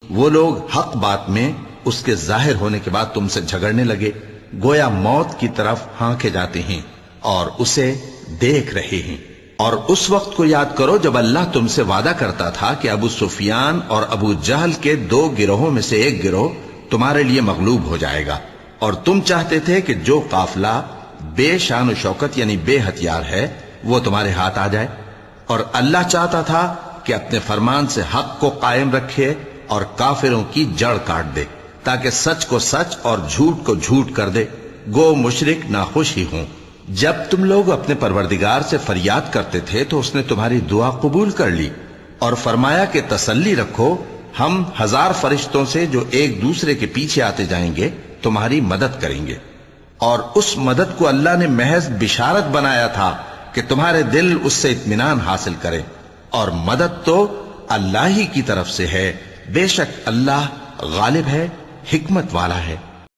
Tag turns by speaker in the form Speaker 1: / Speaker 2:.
Speaker 1: وہ لوگ حق بات میں اس کے ظاہر ہونے کے بعد تم سے جھگڑنے لگے، گویا موت کی طرف ہانکے جاتے ہیں اور اسے دیکھ رہے ہیں۔ اور اس وقت کو یاد کرو جب اللہ تم سے وعدہ کرتا تھا کہ ابو سفیان اور ابو جہل کے 2 گروہوں میں سے ایک گروہ تمہارے لیے مغلوب ہو جائے گا، اور تم چاہتے تھے کہ جو قافلہ بے شان و شوکت یعنی بے ہتھیار ہے وہ تمہارے ہاتھ آ جائے، اور اللہ چاہتا تھا کہ اپنے فرمان سے حق کو قائم رکھے اور کافروں کی جڑ کاٹ دے، تاکہ سچ کو سچ اور جھوٹ کو جھوٹ کر دے، گو مشرک ناخوش ہی ہوں۔ جب تم لوگ اپنے پروردگار سے فریاد کرتے تھے تو اس نے تمہاری دعا قبول کر لی اور فرمایا کہ تسلی رکھو، ہم 1000 فرشتوں سے جو ایک دوسرے کے پیچھے آتے جائیں گے تمہاری مدد کریں گے۔ اور اس مدد کو اللہ نے محض بشارت بنایا تھا کہ تمہارے دل اس سے اطمینان حاصل کریں، اور مدد تو اللہ ہی کی طرف سے ہے، بے شک اللہ غالب ہے، حکمت والا ہے۔